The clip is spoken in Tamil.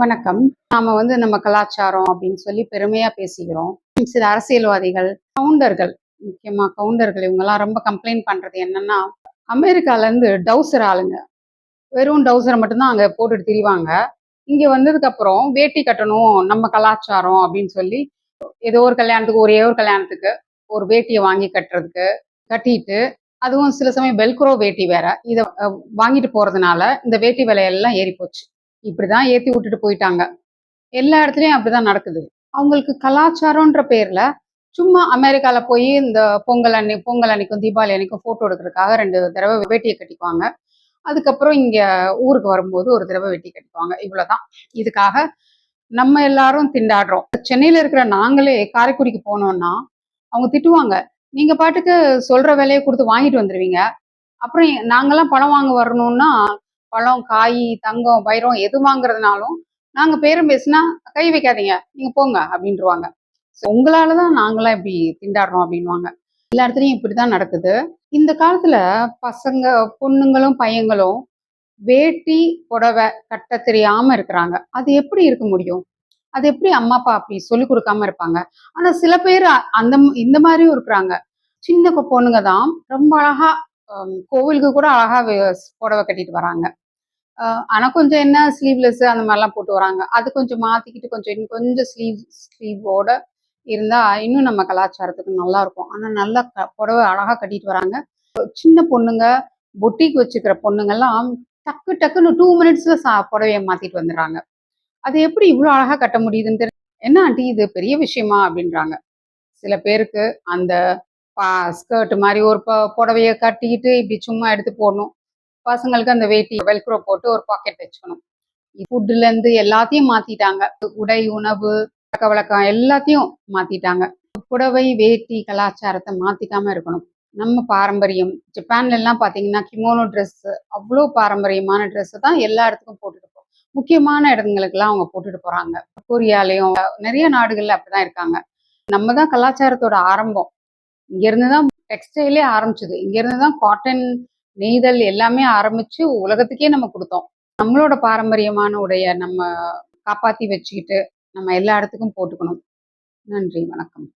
வணக்கம். நாம நம்ம கலாச்சாரம் அப்படின்னு சொல்லி பெருமையா பேசிக்கிறோம். சில அரசியல்வாதிகள், கவுண்டர்கள், முக்கியமா கவுண்டர்கள் இவங்கலாம் ரொம்ப கம்ப்ளைண்ட் பண்றது என்னன்னா, அமெரிக்கால இருந்து டவுசர் ஆளுங்க. வெறும் டவுசர மட்டும் தான் அங்க போட்டுட்டு திரிவாங்க. இங்க வந்ததுக்கு அப்புறம் வேட்டி கட்டணும், நம்ம கலாச்சாரம் அப்படின்னு சொல்லி ஏதோ ஒரு கல்யாணத்துக்கு ஒரே ஒரு கல்யாணத்துக்கு ஒரு வேட்டிய வாங்கி கட்டுறதுக்கு, கட்டிட்டு அதுவும் சில சமயம் வெல்க்ரோ வேட்டி வேற. இத வாங்கிட்டு போறதுனால இந்த வேட்டி விலையெல்லாம் ஏறி போச்சு. இப்படிதான் ஏத்தி விட்டுட்டு போயிட்டாங்க. எல்லா இடத்துலயும் அப்படிதான் நடக்குது. அவங்களுக்கு கலாச்சாரம்ன்ற பேர்ல சும்மா அமெரிக்கால போய் இந்த பொங்கல் அன்னைக்கும் தீபாவளி அன்னைக்கும் போட்டோ எடுக்கிறதுக்காக 2 தடவை வேட்டியை கட்டிக்குவாங்க. அதுக்கப்புறம் இங்க ஊருக்கு வரும்போது ஒரு தடவை வேட்டி கட்டிக்குவாங்க. இவ்வளவுதான். இதுக்காக நம்ம எல்லாரும் திண்டாடுறோம். சென்னையில இருக்கிற நாங்களே காரைக்குடிக்கு போனோம்னா அவங்க திட்டுவாங்க. நீங்க பாட்டுக்கு சொல்ற விலையை கொடுத்து வாங்கிட்டு வந்துருவீங்க. அப்புறம் நாங்கெல்லாம் பழம் வாங்க வரணும்னா பழம், காய், தங்கம், வைரம் எது வாங்குறதுனாலும் நாங்க பேரம் பேசினா கை வைக்காதீங்க, நீங்க போங்க அப்படின்ருவாங்க. உங்களாலதான் நாங்களாம் இப்படி திண்டாடுறோம் அப்படின்வாங்க. எல்லா இடத்துலயும் இப்படிதான் நடக்குது. இந்த காலத்துல பசங்க, பொண்ணுங்களும் பையங்களும் வேட்டி புடவை கட்ட தெரியாம இருக்கிறாங்க. அது எப்படி இருக்க முடியும்? அது எப்படி அம்மா அப்பா அப்படி சொல்லி கொடுக்காம இருப்பாங்க? ஆனா சில பேர் இந்த மாதிரியும் இருக்கிறாங்க. சின்ன பொண்ணுங்க தான் ரொம்ப அழகா கோவிலுக்கு கூட அழகா புடவை கட்டிட்டு வராங்க. ஆனா கொஞ்சம் என்ன ஸ்லீவ்லெஸ் அந்த மாதிரிலாம் போட்டு வராங்க. அது கொஞ்சம் மாத்திக்கிட்டு இன்னும் கொஞ்சம் ஸ்லீவோட இருந்தா இன்னும் நம்ம கலாச்சாரத்துக்கு நல்லா இருக்கும். ஆனா நல்லா புடவை அழகா கட்டிட்டு வராங்க. சின்ன பொண்ணுங்க, பொட்டிக் வச்சுக்கிற பொண்ணுங்கெல்லாம் டக்கு டக்குன்னு 2 மினிட்ஸ்ல புடவைய மாத்திட்டு வந்துடுறாங்க. அது எப்படி இவ்வளோ அழகா கட்ட முடியுதுன்னு தெரியல. என்ன ஆண்டி இது பெரிய விஷயமா அப்படின்றாங்க. சில பேருக்கு அந்த ஸ்கர்ட் மாதிரி ஒரு புடவைய கட்டிக்கிட்டு இப்படி சும்மா எடுத்து போடணும். பசங்களுக்கு அந்த வேட்டி வெல்க்ரோ போட்டு ஒரு பாக்கெட் வச்சுக்கணும். ஃபுட்ல இருந்து எல்லாத்தையும் மாத்திட்டாங்க. உடை, உணவு, பழக்கவழக்கம் எல்லாத்தையும் மாத்திட்டாங்க. புடவை, வேட்டி கலாச்சாரத்தை மாத்திக்காம இருக்கணும். நம்ம பாரம்பரியம் ஜப்பான்ல எல்லாம் பாத்தீங்கன்னா கிமோனோ ட்ரெஸ் அவ்வளோ பாரம்பரியமான ட்ரெஸ் தான் எல்லா இடத்துக்கும் போட்டுட்டு போறோம். முக்கியமான இடங்களுக்கு எல்லாம் அவங்க போட்டுட்டு போறாங்க. கொரியாலையும் நிறைய நாடுகள்ல அப்படிதான் இருக்காங்க. நம்ம தான் கலாச்சாரத்தோட ஆரம்பம். இங்க இருந்துதான் டெக்ஸ்டைலே ஆரம்பிச்சது. இங்க இருந்துதான் காட்டன் நெய்தல் எல்லாமே ஆரம்பிச்சு உலகத்துக்கே நம்ம கொடுத்தோம். நம்மளோட பாரம்பரியமான உடைய நம்ம காப்பாத்தி வச்சுக்கிட்டு நம்ம எல்லா இடத்துக்கும் போட்டுக்கணும். நன்றி, வணக்கம்.